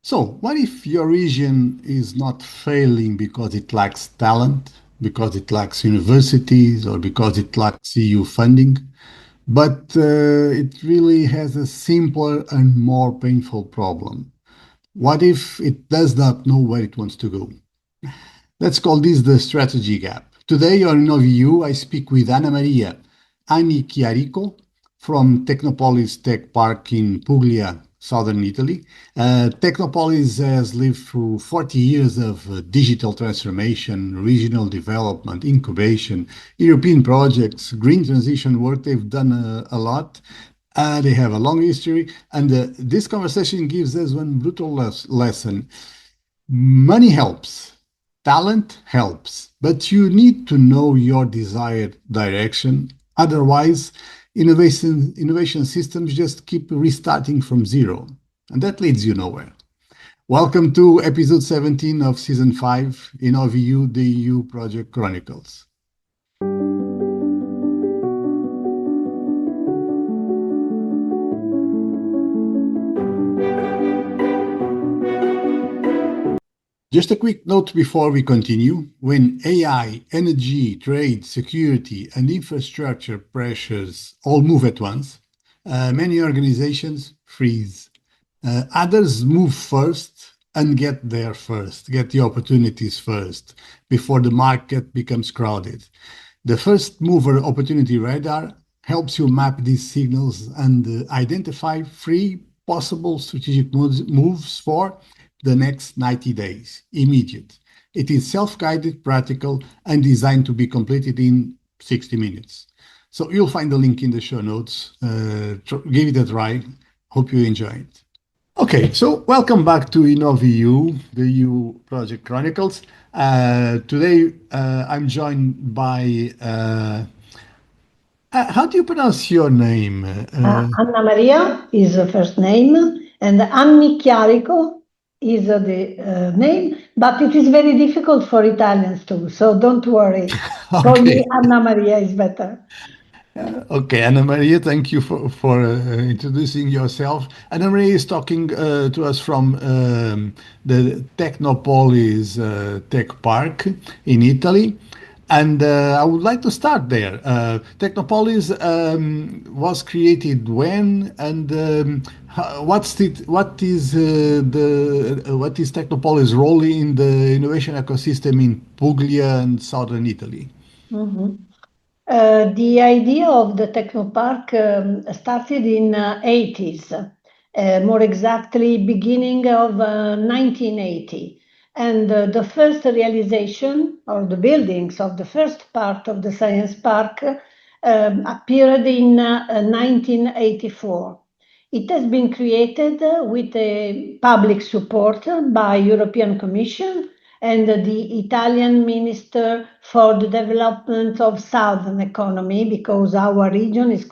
So, what if your region is not failing because it lacks talent, because it lacks universities, or because it lacks EU funding, but it really has a simpler and more painful problem? What if it does not know where it wants to go? Let's call this the strategy gap. Today on InnovEU, I speak with AnnaMaria Annicchiarico from Technopolis Tech Park in Puglia, southern Italy. Technopolis has lived through 40 years of digital transformation, regional development, incubation, European projects, green transition work. They've done a lot. They have a long history, and this conversation gives us one brutal lesson. Money helps, talent helps, but you need to know your desired direction. Otherwise, innovation systems just keep restarting from zero, and that leads you nowhere. Welcome to episode 17 of season 5 in InnovEU, the EU Project Chronicles. Just a quick note before we continue. When AI, energy, trade, security, and infrastructure pressures all move at once, many organizations freeze. Others move first and get there first, get the opportunities first, before the market becomes crowded. The first mover opportunity radar helps you map these signals and identify three possible strategic moves for the next 90 days, immediate. It is self-guided, practical, and designed to be completed in 60 minutes. So you'll find the link in the show notes. Give it a try. Hope you enjoy it. Okay, so welcome back to InnovEU, the EU Project Chronicles. Today I'm joined by, how do you pronounce your name? AnnaMaria is the first name, and Annicchiarico is the name, but it is very difficult for Italians too, so don't worry. Call me AnnaMaria is better. Okay, AnnaMaria, thank you for introducing yourself. AnnaMaria is talking to us from the Technopolis Tech Park in Italy. And I would like to start there. Technopolis was created when, and what is Technopolis' role in the innovation ecosystem in Puglia and southern Italy? The idea of the Technopark started in 80s, more exactly beginning of 1980. And the first realization, or the buildings of the first part of the science park, appeared in 1984. It has been created with a public support by European Commission and the Italian Minister for the Development of Southern Economy, because our region was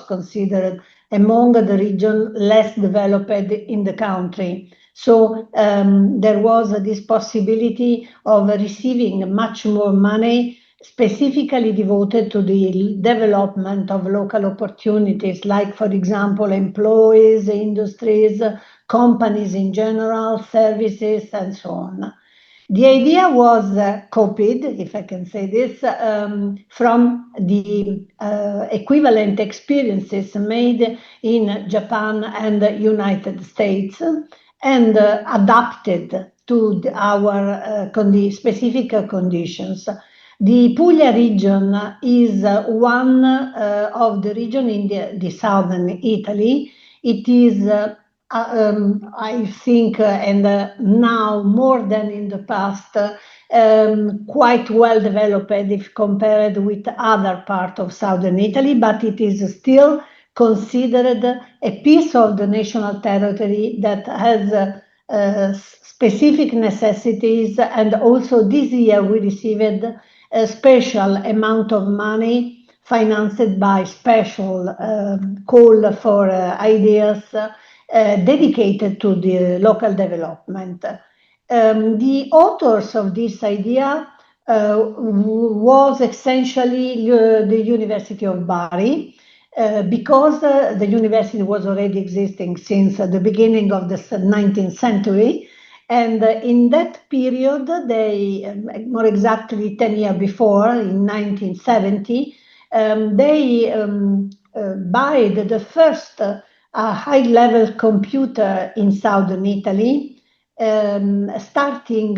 considered among the region less developed in the country. So there was this possibility of receiving much more money specifically devoted to the development of local opportunities, like, for example, employees, industries, companies in general, services, and so on. The idea was copied, if I can say this, from the equivalent experiences made in Japan and the United States, and adapted to our specific conditions. The Puglia region is one of the region in the southern Italy. It is, I think, and now more than in the past, quite well developed if compared with other parts of southern Italy, but it is still considered a piece of the national territory that has specific necessities. And also this year we received a special amount of money financed by special call for ideas dedicated to the local development. The authors of this idea was essentially the University of Bari. because the university was already existing since the beginning of the 19th century. And in that period, they, more exactly 10 years before, in 1970, they bought the first high-level computer in southern Italy, starting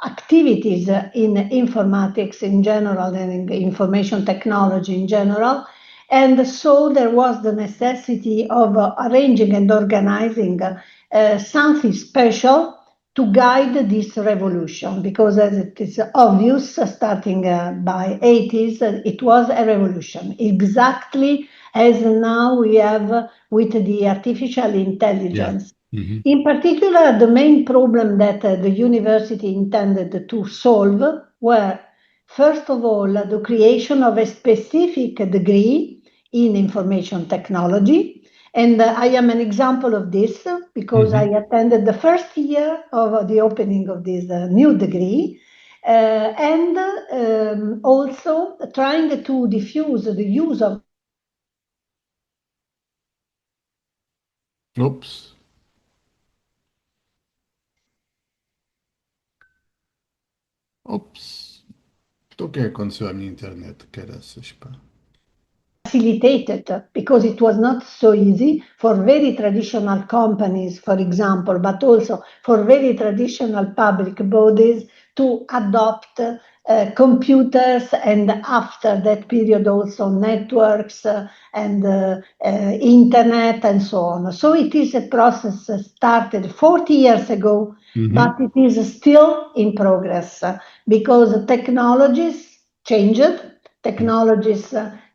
activities in informatics in general and in information technology in general. And so there was the necessity of arranging and organizing something special to guide this revolution, because as it is obvious, starting by 80s, it was a revolution, exactly as now we have with the artificial intelligence. Yeah. Mm-hmm. In particular, the main problem that the university intended to solve were, first of all, the creation of a specific degree in information technology. And I am an example of this because I attended the first year of the opening of this new degree, and also trying to diffuse the use of. Oops. Ops. Toquei aconteceu à minha internet, caraças, pá. Facilitated because it was not so easy for very traditional companies, for example, but also for very traditional public bodies to adopt computers, and after that period also networks and internet and so on. So it is a process started 40 years ago, but it is still in progress because technologies changed, technologies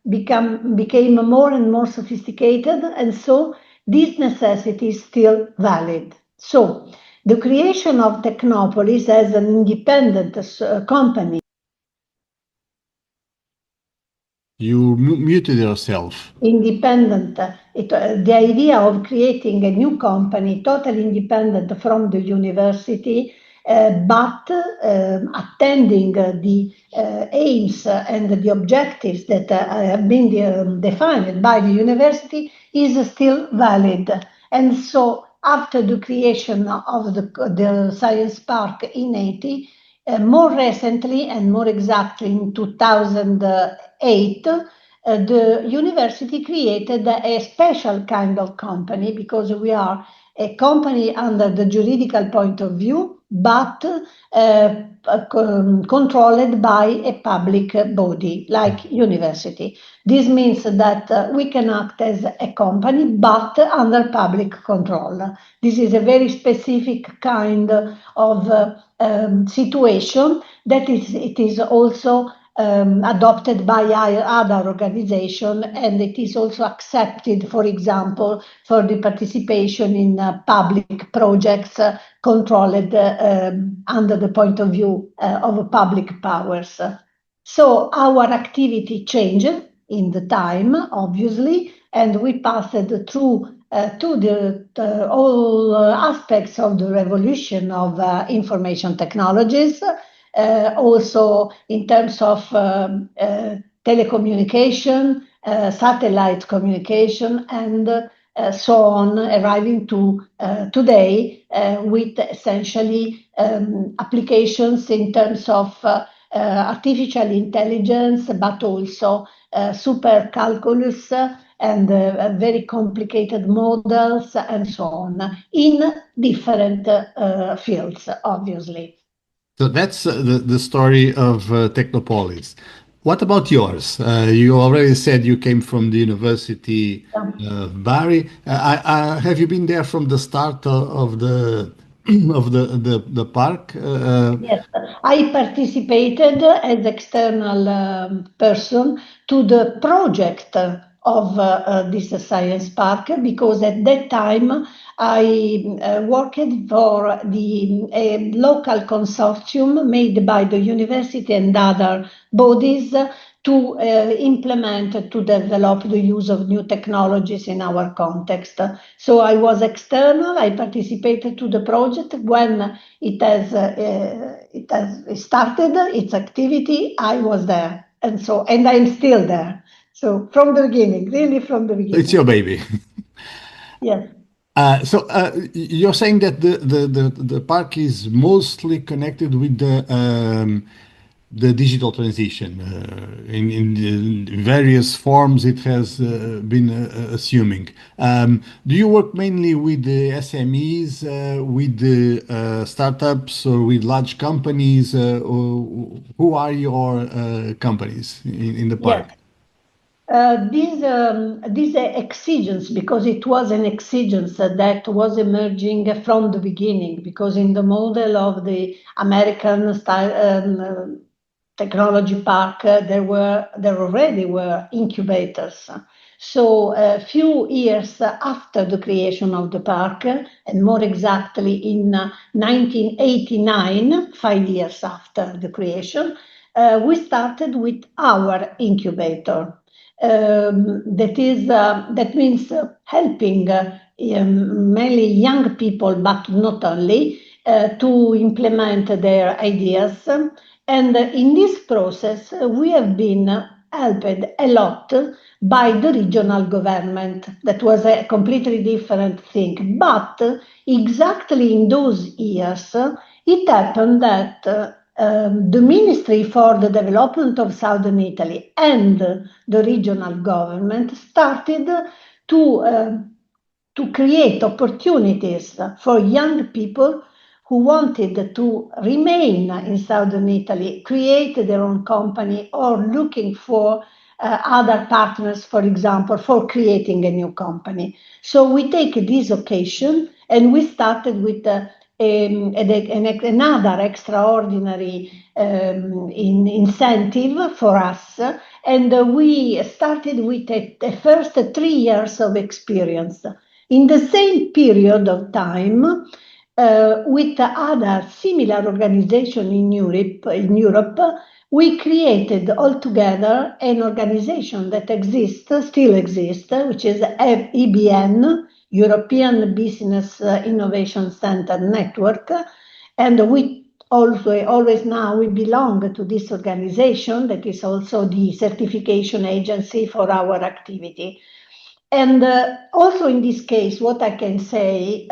became more and more sophisticated, and so this necessity is still valid. So the creation of Technopolis as an independent company. You muted yourself. Independent, the idea of creating a new company totally independent from the university, but attending the aims and the objectives that have been defined by the university is still valid. And so after the creation of the Science Park in 80, more recently and more exactly in 2008, the university created a special kind of company because we are a company under the juridical point of view, but controlled by a public body like university. This means that we can act as a company, but under public control. This is a very specific kind of situation that it is also adopted by other organizations, and it is also accepted, for example, for the participation in public projects controlled under the point of view of public powers. So our activity changed in the time, obviously, and we passed through to all aspects of the revolution of information technologies. Also in terms of telecommunication, satellite communication, and so on, arriving to today with essentially applications in terms of artificial intelligence, but also super calculus and very complicated models and so on in different fields, obviously. So that's the story of Technopolis. What about yours? You already said you came from the University of Bari. Have you been there from the start of the of the park? Yes, I participated as external person to the project of this science park because at that time I worked for the local consortium made by the university and other bodies to implement, to develop the use of new technologies in our context. So I was external, I participated to the project when it has started its activity, I was there. And I'm still there. So from the beginning, really from the It's your beginning. baby. Yes. You're saying that the park is mostly connected with the digital transition in the various forms it has been assuming. Do you work mainly with the SMEs, with the startups, or with large companies? Or who are your companies in the Yes. park? This exigence, because it was an exigence that was emerging from the beginning, because in the model of the American style, technology park, there already were incubators. So a few years after the creation of the park, and more exactly in 1989, 5 years after the creation, we started with our incubator. That means helping mainly young people, but not only, to implement their ideas. And in this process, we have been helped a lot by the regional government. That was a completely different thing. But exactly in those years, it happened that the Ministry for the Development of Southern Italy and the regional government started to create opportunities for young people who wanted to remain in Southern Italy, create their own company, or looking for other partners, for example, for creating a new company. So we take this occasion and we started with another extraordinary incentive for us. And we started with the first 3 years of experience. In the same period of time, with other similar organizations in Europe, we created altogether an organization that still exists, which is EBN, European Business Innovation Center Network, and we also always now we belong to this organization that is also the certification agency for our activity. And also in this case, what I can say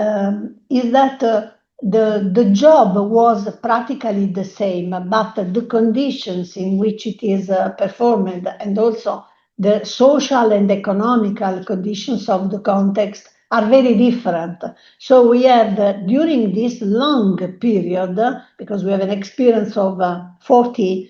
is that the job was practically the same, but the conditions in which it is performed and also the social and economical conditions of the context are very different. So we had during this long period, because we have an experience of 40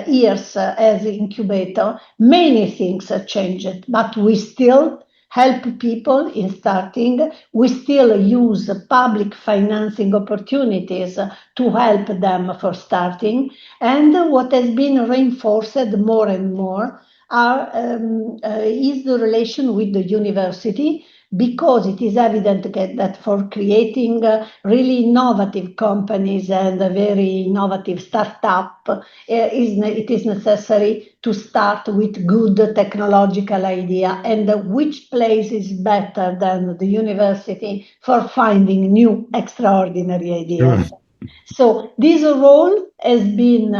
years as incubator, many things have changed, but we still help people in starting. We still use public financing opportunities to help them for starting. And what has been reinforced more and more is the relation with the university, because it is evident that for creating really innovative companies and a very innovative startup, it is necessary to start with good technological idea. And which place is better than the university for finding new extraordinary Sure. ideas? So this role has been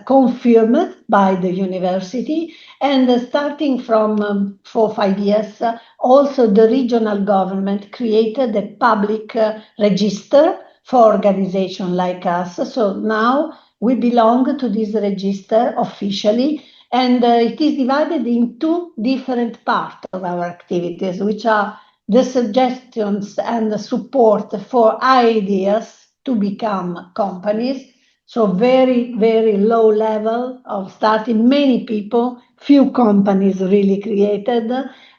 confirmed by the university, and starting from 4 5 years, also the regional government created a public register for organizations like us. So now we belong to this register officially, and it is divided in two different parts of our activities, which are the suggestions and the support for ideas to become companies. So very, very low level of starting, many people, few companies really created,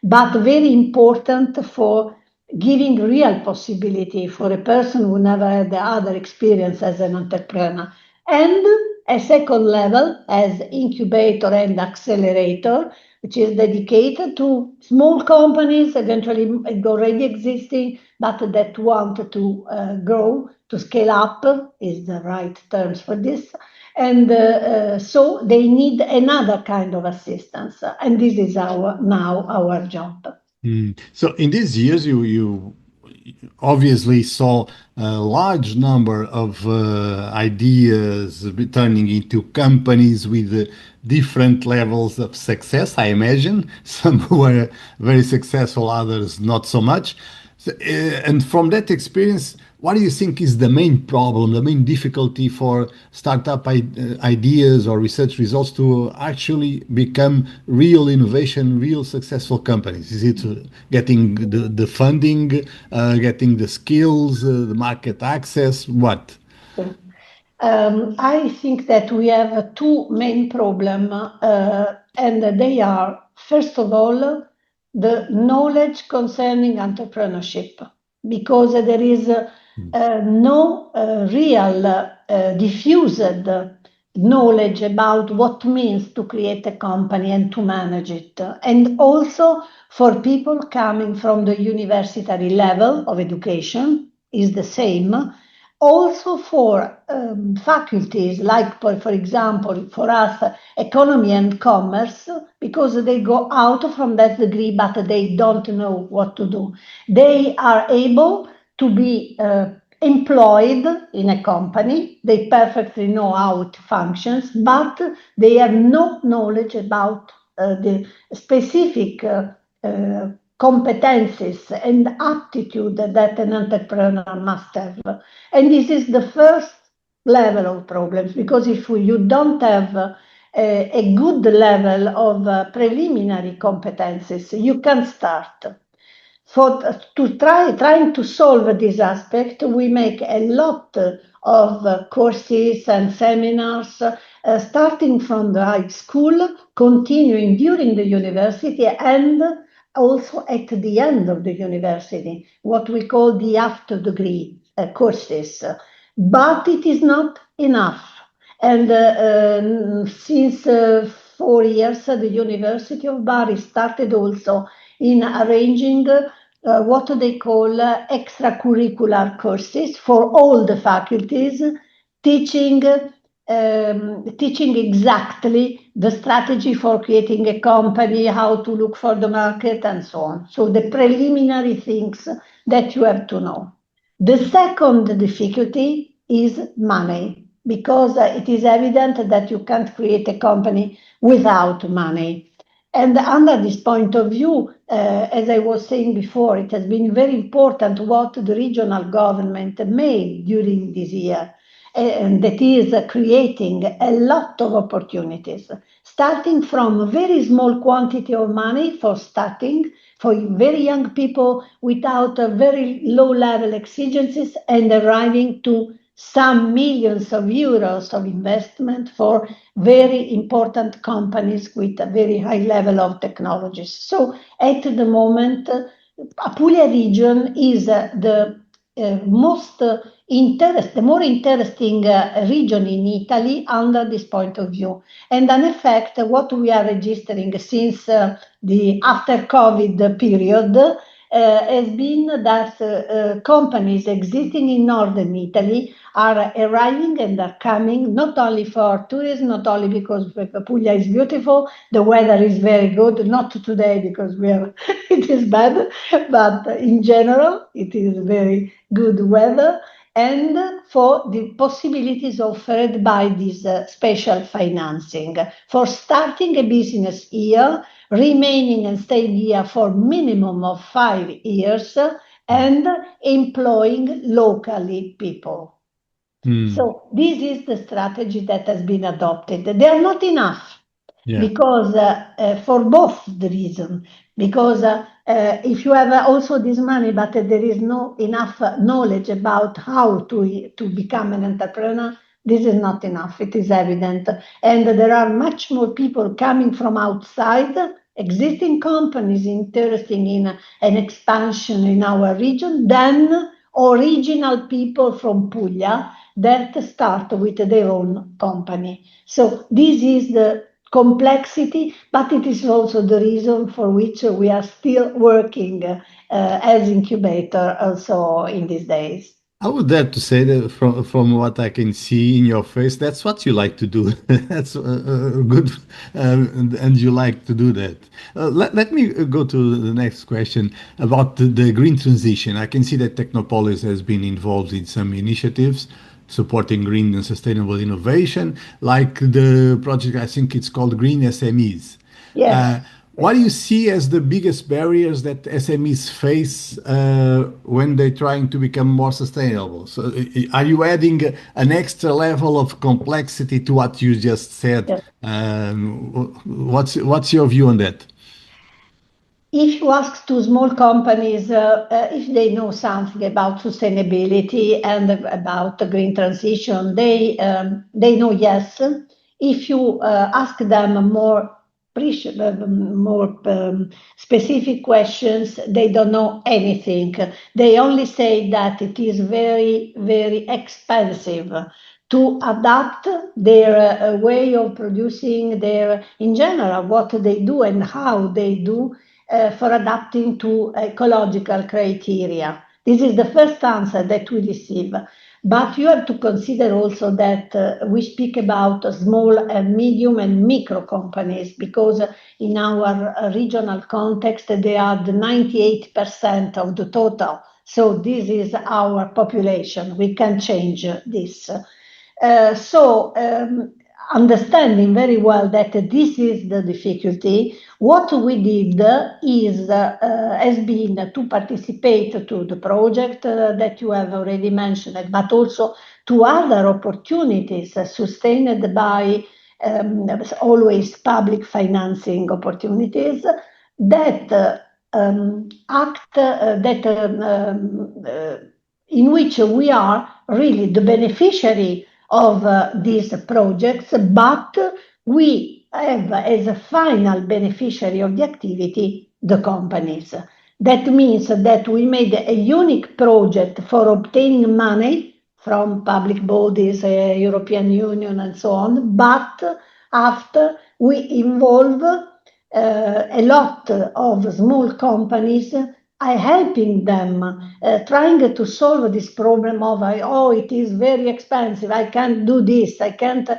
but very important for giving real possibility for a person who never had the other experience as an entrepreneur. And a second level as incubator and accelerator, which is dedicated to small companies, eventually already existing, but that want to grow, to scale up is the right terms for this. And so they need another kind of assistance. And this is now our job. So in these years, obviously saw a large number of ideas turning into companies with different levels of success, I imagine. Some were very successful, others not so much. And from that experience, what do you think is the main problem, the main difficulty for startup ideas or research results to actually become real innovation, real successful companies? Is it getting the funding, getting the skills, the market access? What? I think that we have two main problems, and they are, first of all, the knowledge concerning entrepreneurship, because there is no real diffused knowledge about what means to create a company and to manage it. And also for people coming from the university level of education is the same. Also for faculties like, for example, for us, economy and commerce, because they go out from that degree, but they don't know what to do. They are able to be employed in a company. They perfectly know how it functions, but they have no knowledge about the specific competencies and aptitude that an entrepreneur must have. And this is the first level of problems, because if you don't have a good level of preliminary competencies, you can start. Trying to solve this aspect, we make a lot of courses and seminars, starting from the high school, continuing during the university, and also at the end of the university, what we call the after degree courses. But it is not enough. And since 4 years, the University of Bari started also in arranging what they call extracurricular courses for all the faculties, teaching exactly the strategy for creating a company, how to look for the market, and so on. So the preliminary things that you have to know. The second difficulty is money, because it is evident that you can't create a company without money. And under this point of view, as I was saying before, it has been very important what the regional government made during this year, and that is creating a lot of opportunities, starting from a very small quantity of money for starting, for very young people without very low level exigencies, and arriving to some millions of euros of investment for very important companies with a very high level of technologies. So at the moment, Apulia region is the more interesting region in Italy under this point of view. And in effect, what we are registering since the after COVID period has been that companies existing in northern Italy are arriving and are coming not only for tourism, not only because Puglia is beautiful, the weather is very good, not today because it is bad, but in general it is very good weather, and for the possibilities offered by this special financing for starting a business here, remaining and staying here for minimum of 5 years, and employing locally people. So this is the strategy that has been adopted. They are not enough, because for both the reason, because if you have also this money, but there is no enough knowledge about how to become an entrepreneur, this is not enough. It is evident. And there are much more people coming from outside, existing companies interested in an expansion in our region than original people from Puglia that start with their own company. So this is the complexity, but it is also the reason for which we are still working as incubator also in these days. I would dare to say that from what I can see in your face, that's what you like to do. That's good, and you like to do that. Let me go to the next question about the green transition. I can see that Technopolis has been involved in some initiatives supporting green and sustainable innovation, like the project, I think it's called Green SMEs. Yes. Uh, what do you see as the biggest barriers that SMEs face when they're trying to become more sustainable? So, are you adding an extra level of complexity to what you just said? Yes. What's your view on that? If you ask to small companies if they know something about sustainability and about the green transition, they know yes. If you ask them more specific questions, they don't know anything. They only say that it is very, very expensive to adapt their way of producing their, in general, what they do and how they do for adapting to ecological criteria. This is the first answer that we receive. But you have to consider also that we speak about small and medium and micro companies because in our regional context, they are the 98% of the total. So this is our population. We can change this. Understanding very well that this is the difficulty, what we did is has been to participate to the project that you have already mentioned, but also to other opportunities sustained by always public financing opportunities that act that in which we are really the beneficiary of these projects, but we have as a final beneficiary of the activity the companies. That means that we made a unique project for obtaining money from public bodies, European Union and so on, but after we involve a lot of small companies are helping them, trying to solve this problem of, oh, it is very expensive, I can't do this, I can't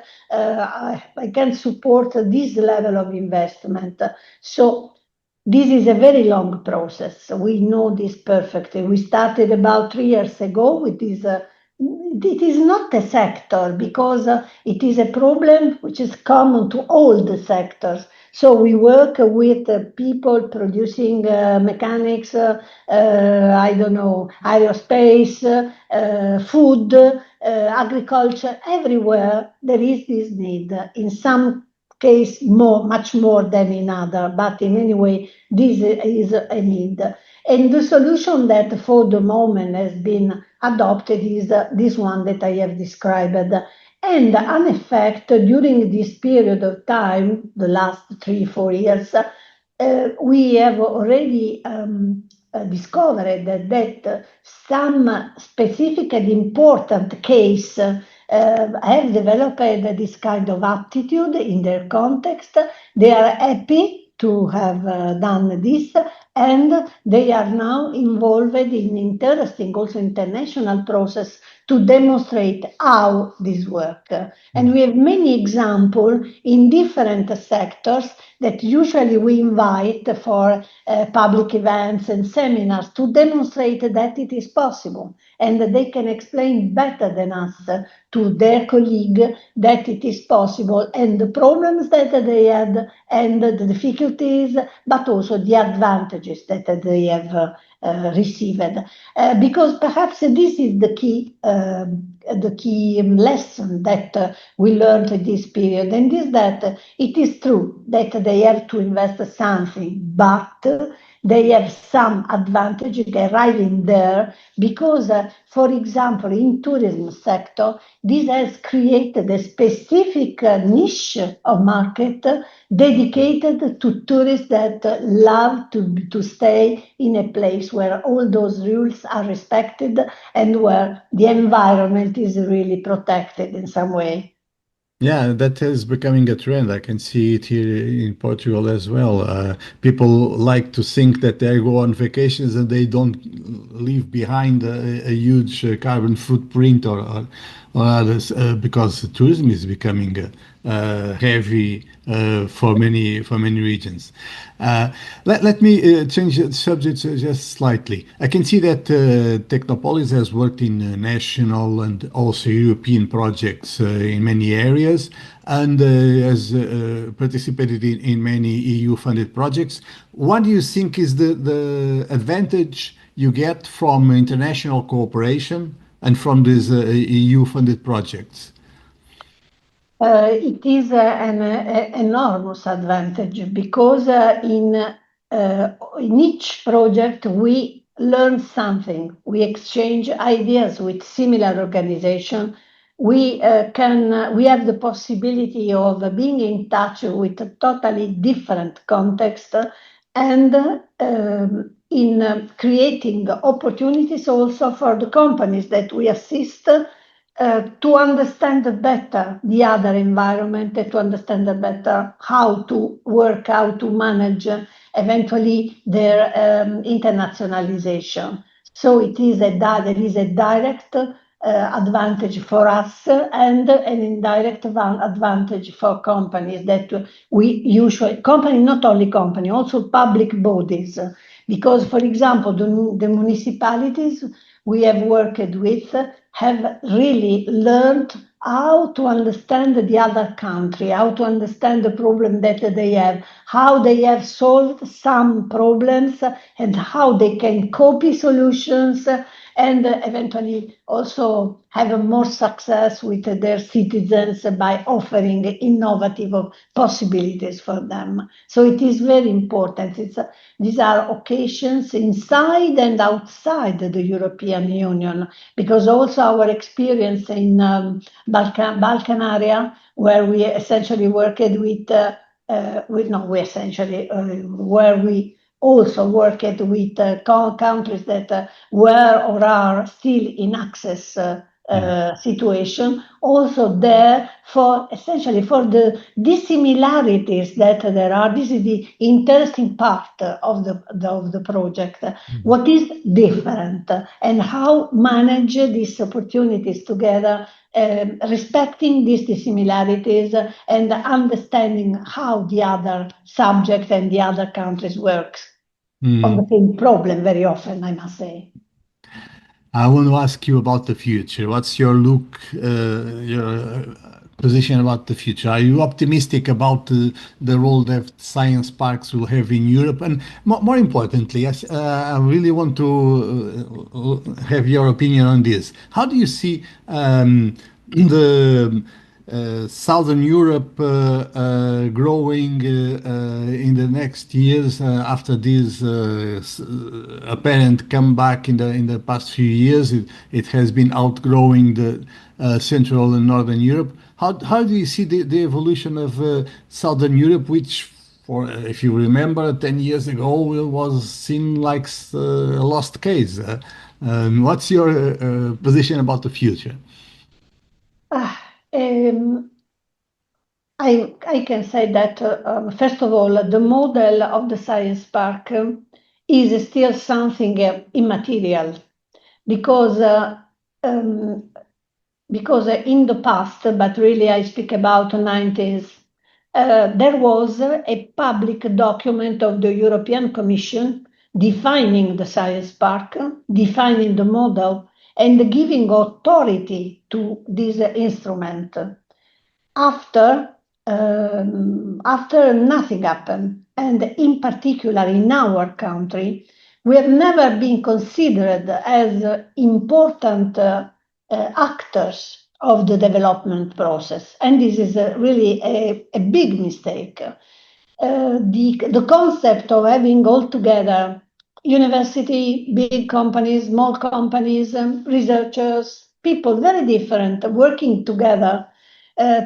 support this level of investment. So this is a very long process. We know this perfectly. We started about 3 years ago with this. It is not a sector because it is a problem which is common to all the sectors. So we work with people producing mechanics, I don't know, aerospace, food, agriculture, everywhere there is this need. In some case, much more than in other, but in any way, this is a need. And the solution that for the moment has been adopted is this one that I have described. And in effect, during this period of time, the last 3-4 years, we have already discovered that some specific and important case have developed this kind of attitude in their context. They are happy to have done this, and they are now involved in interesting, also international process to demonstrate how this works. And we have many examples in different sectors that usually we invite for public events and seminars to demonstrate that it is possible, and they can explain better than us to their colleague that it is possible and the problems that they had and the difficulties, but also the advantages that they have received. Because perhaps this is the key lesson that we learned in this period, and is that it is true that they have to invest something, but they have some advantage arriving there because, for example, in tourism sector, this has created a specific niche of market dedicated to tourists that love to stay in a place where all those rules are respected and where the environment is really protected in some way. Yeah, that is becoming a trend. I can see it here in Portugal as well. People like to think that they go on vacations and they don't leave behind a huge carbon footprint or others, because tourism is becoming heavy for many regions. Let me change the subject just slightly. I can see that Technopolis has worked in national and also European projects in many areas and has participated in many EU-funded projects. What do you think is the advantage you get from international cooperation and from these EU-funded projects? It is an enormous advantage because in each project we learn something. We exchange ideas with similar organization. We have the possibility of being in touch with a totally different context and in creating opportunities also for the companies that we assist to understand better the other environment, to understand better how to work, how to manage eventually their internationalization. So there is a direct advantage for us and an indirect advantage for companies that we usually, not only company, also public bodies. Because, for example, the municipalities we have worked with have really learned how to understand the other country, how to understand the problem that they have, how they have solved some problems, and how they can copy solutions and eventually also have a more success with their citizens by offering innovative possibilities for them. So it is very important. These are occasions inside and outside the European Union, because also our experience in Balkan area, where we essentially worked where we also worked with countries that were or are still in access situation, also there for essentially for the dissimilarities that there are. This is the interesting part of the project. What is different and how manage these opportunities together, respecting these dissimilarities and understanding how the other subject and the other countries works on the same problem very often, I must say. I want to ask you about the future. What's your look, your position about the future? Are you optimistic about the role that science parks will have in Europe? And more importantly, I really want to have your opinion on this. How do you see the Southern Europe growing in the next years after this apparent comeback in the past few years? It has been outgrowing the Central and Northern Europe. How do you see the evolution of Southern Europe, which, if you remember, 10 years ago was seen like a lost case? What's your position about the future? I can say that, first of all, the model of the science park is still something immaterial, because in the past, but really I speak about the 90s, there was a public document of the European Commission defining the science park, defining the model, and giving authority to this instrument. After nothing happened, and in particular in our country, we have never been considered as important actors of the development process, and this is really a big mistake. The concept of having all together university, big companies, small companies, researchers, people very different working together,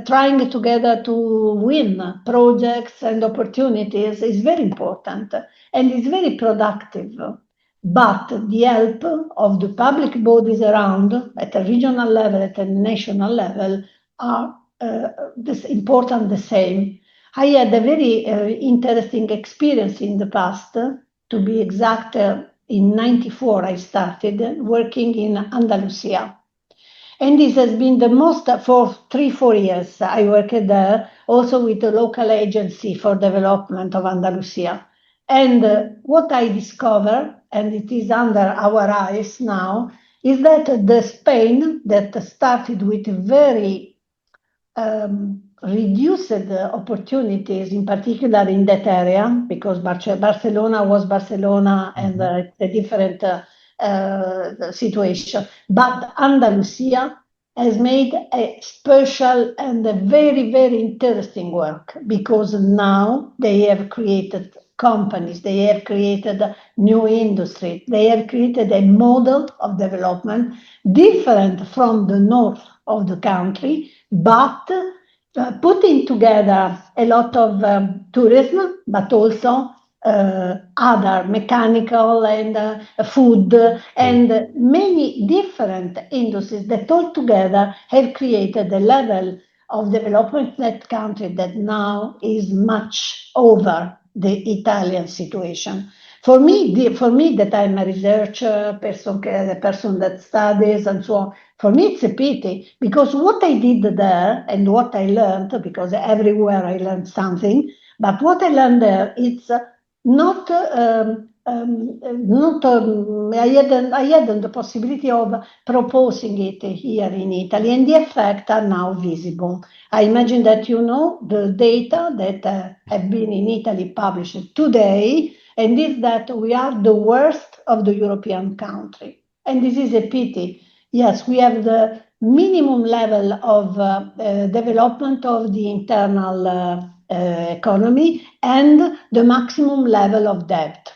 trying together to win projects and opportunities is very important and is very productive. But the help of the public bodies around at a regional level, at a national level, are this important the same. I had a very interesting experience in the past. To be exact, in '94 I started working in Andalusia. And this has been the most for 3, 4 years. I worked there also with the local agency for development of Andalusia. And what I discovered, and it is under our eyes now, is that the Spain that started with very reduced opportunities, in particular in that area, because Barcelona was Barcelona and it's a different situation. But Andalusia has made a special and a very, very interesting work because now they have created companies, they have created new industry, they have created a model of development different from the north of the country, but putting together a lot of tourism, but also other mechanical and food and many different industries that all together have created a level of development in that country that now is much over the Italian situation. For me, that I'm a researcher person, a person that studies and so on, for me it's a pity because what I did there and what I learned, because everywhere I learned something, but what I learned there, it's not I hadn't the possibility of proposing it here in Italy, and the effects are now visible. I imagine that you know the data that have been in Italy published today, and is that we are the worst of the European country, and this is a pity. Yes, we have the minimum level of development of the internal economy and the maximum level of debt.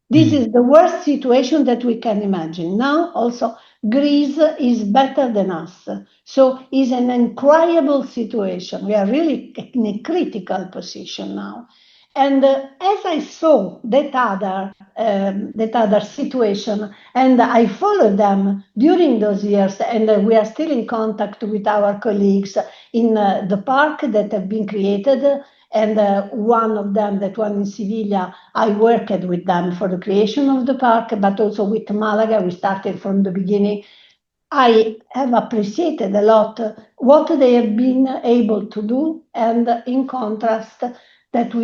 This is the worst situation that we can imagine. Now also Greece is better than us. So it's an incredible situation. We are really in a critical position now. And as I saw that other situation, and I followed them during those years, and we are still in contact with our colleagues in the park that have been created. And one of them, that one in Sevilla, I worked with them for the creation of the park, but also with Malaga, we started from the beginning. I have appreciated a lot what they have been able to do, and in contrast, that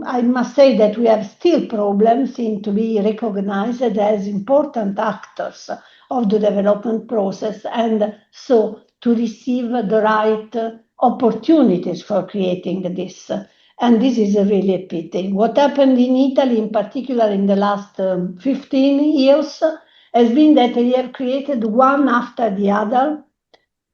I must say that we have still problems in to be recognized as important actors of the development process, and so to receive the right opportunities for creating this. And this is really a pity. What happened in Italy, in particular in the last 15 years, has been that they have created one after the other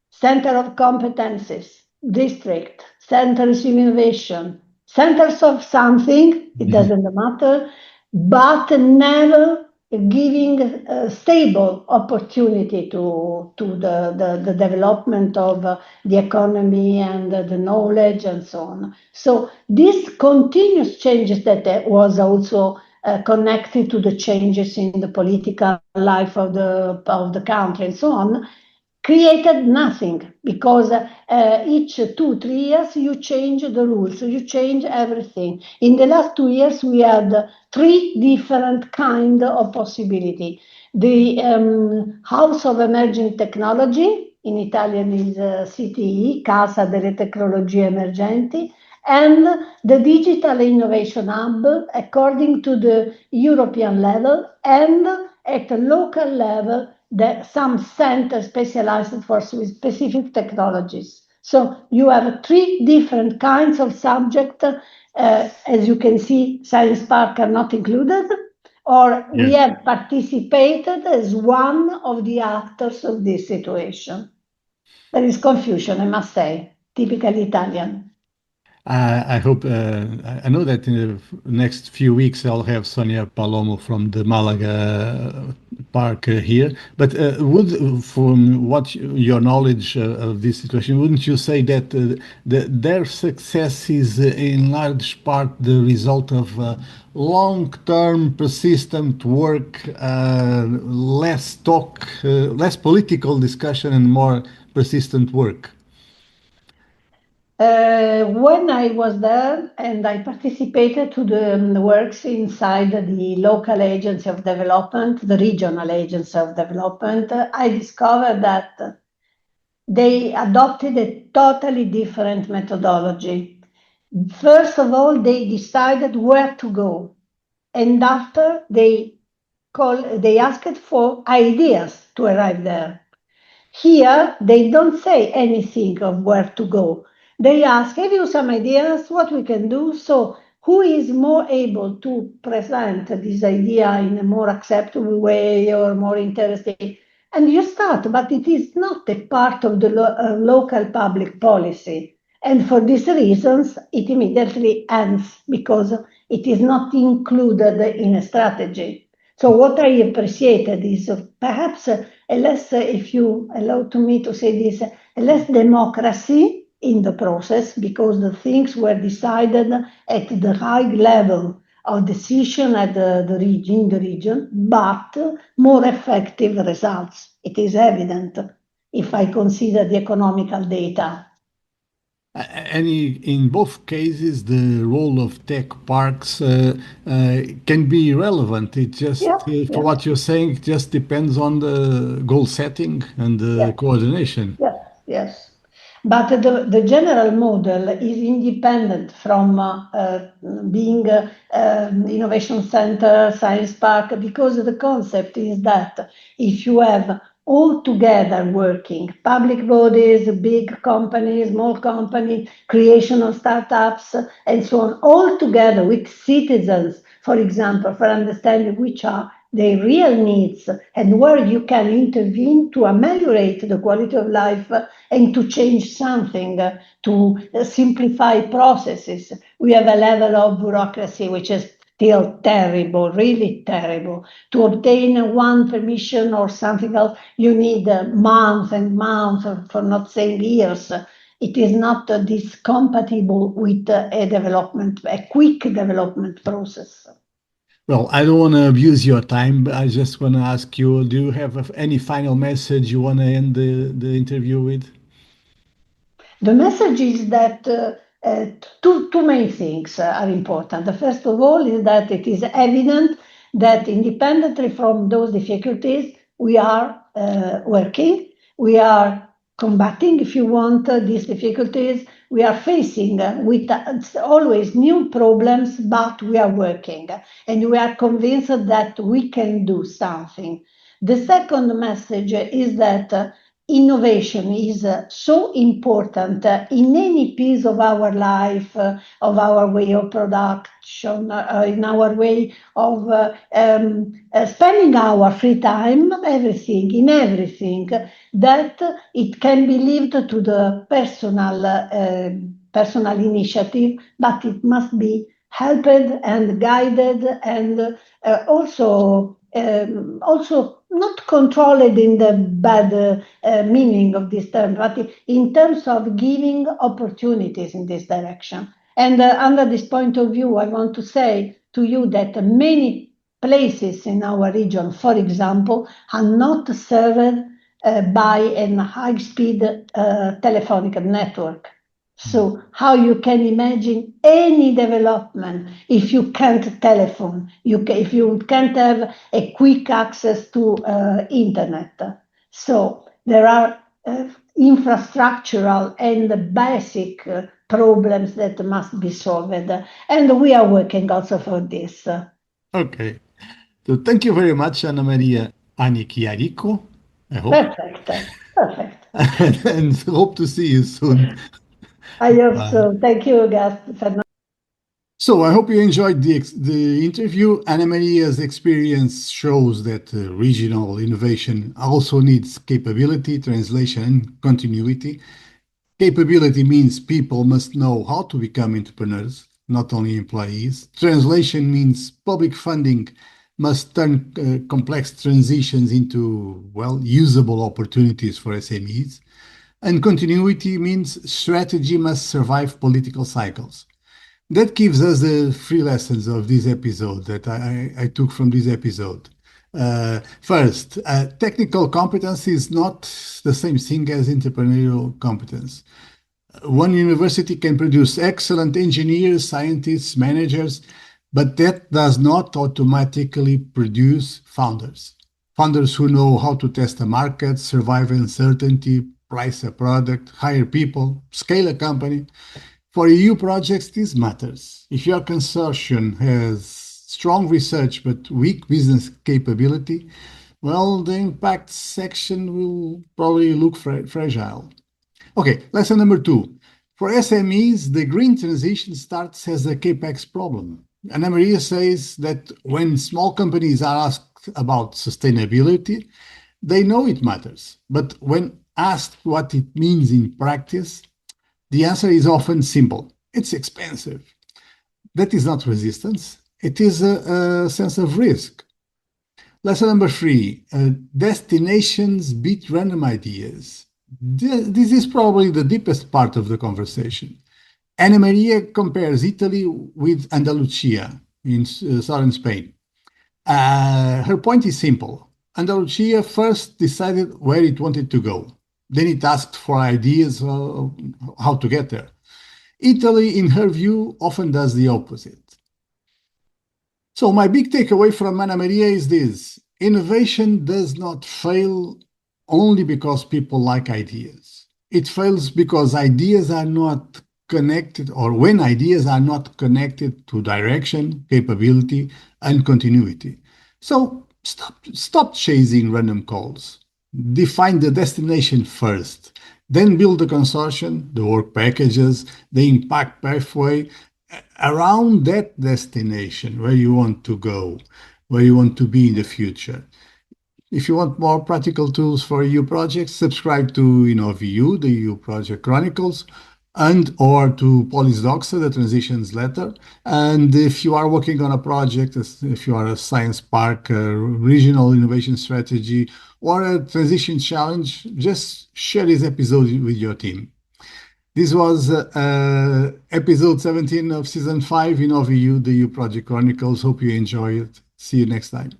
center of competencies, district, centers of innovation, centers of something, it doesn't matter, but never giving a stable opportunity to the development of the economy and the knowledge and so on. So this continuous changes that was also connected to the changes in the political life of the country and so on, created nothing because each 2, 3 years you change the rules, you change everything. In the last 2 years we had 3 different kind of possibility. The House of Emerging Technology, in Italian is CTE, Casa delle Tecnologie Emergenti, and the Digital Innovation Hub according to the European level, and at a local level some centers specialized for specific technologies. So you have 3 different kinds of subjects. As you can see, Science Park are not included, or we have participated as one of the actors of this situation. There is confusion, I must say, typically Italian. I hope, I know that in the next few weeks I'll have Sonia Palomo from the Malaga park here. But from what your knowledge of this situation, wouldn't you say that their success is in large part the result of long-term persistent work, less talk, less political discussion, and more persistent work? When I was there and I participated to the works inside the local agency of development, the regional agency of development, I discovered that they adopted a totally different methodology. First of all, they decided where to go, and after they asked for ideas to arrive there. Here, they don't say anything of where to go. They ask, have you some ideas what we can do? So, who is more able to present this idea in a more acceptable way or more interesting? And you start, but it is not a part of the local public policy. And for these reasons, it immediately ends because it is not included in a strategy. So what I appreciated is perhaps a less, if you allow to me to say this, a less democracy in the process because the things were decided at the high level of decision at in the region, but more effective results. It is evident if I consider the economical data. And in both cases, the role of tech parks can be relevant. It just, Yeah, for yeah, what you're saying, it just depends on the goal setting and the yeah. coordination. Yes, yes. But the general model is independent from being innovation center, science park, because the concept is that if you have all together working, public bodies, big companies, small companies, creation of startups, and so on, all together with citizens, for example, for understanding which are their real needs and where you can intervene to ameliorate the quality of life and to change something, to simplify processes. We have a level of bureaucracy which is still terrible, really terrible. To obtain one permission or something else, you need months and months, or for not saying years. It is not this compatible with a quick development process. Well, I don't want to abuse your time, but I just want to ask you, do you have any final message you want to end the interview with? The message is that two main things are important. The first of all is that it is evident that independently from those difficulties, we are working, we are combating, if you want, these difficulties. We are facing with always new problems, but we are working and we are convinced that we can do something. The second message is that innovation is so important in any piece of our life, of our way of production, in our way of spending our free time, everything, in everything, that it can be lived to the personal initiative, but it must be helped and guided and also not controlled in the bad meaning of this term, but in terms of giving opportunities in this direction. And under this point of view, I want to say to you that many places in our region, for example, are not served by a high-speed telephonic network. So how you can imagine any development if you can't telephone, if you can't have a quick access to internet. So there are infrastructural and basic problems that must be solved, and we are working also for this. Okay. So thank you very much, AnnaMaria Annicchiarico, I hope, Perfect, perfect. and hope to see you soon. I hope Bye. so. Thank you, Fernando. So I hope you enjoyed the interview. AnnaMaria's experience shows that regional innovation also needs capability, translation, and continuity. Capability means people must know how to become entrepreneurs, not only employees. Translation means public funding must turn complex transitions into, well, usable opportunities for SMEs. And continuity means strategy must survive political cycles. That gives us the three lessons of this episode that I took from this episode. First, technical competence is not the same thing as entrepreneurial competence. One university can produce excellent engineers, scientists, managers, but that does not automatically produce founders. Founders who know how to test a market, survive uncertainty, price a product, hire people, scale a company. For EU projects, this matters. If your consortium has strong research but weak business capability, well, the impact section will probably look fragile. Okay, lesson number two. For SMEs, the green transition starts as a capex problem. AnnaMaria says that when small companies are asked about sustainability, they know it matters. But when asked what it means in practice, the answer is often simple. It's expensive. That is not resistance. It is a sense of risk. Lesson number three, destinations beat random ideas. This is probably the deepest part of the conversation. AnnaMaria compares Italy with Andalusia in southern Spain. Her point is simple. Andalusia first decided where it wanted to go. Then it asked for ideas of how to get there. Italy, in her view, often does the opposite. So my big takeaway from AnnaMaria is this. Innovation does not fail only because people like ideas. It fails because ideas are not connected, or when ideas are not connected to direction, capability, and continuity. So stop chasing random calls. Define the destination first, then build the consortium, the work packages, the impact pathway around that destination where you want to go, where you want to be in the future. If you want more practical tools for EU projects, subscribe to InnovEU, the EU Project Chronicles, and or to Polis Doxa, the Transitions Letter. And if you are working on a project, if you are a science park, a regional innovation strategy, or a transition challenge, just share this episode with your team. This was episode 17 of season 5 in InnovEU, the EU Project Chronicles. Hope you enjoy it. See you next time.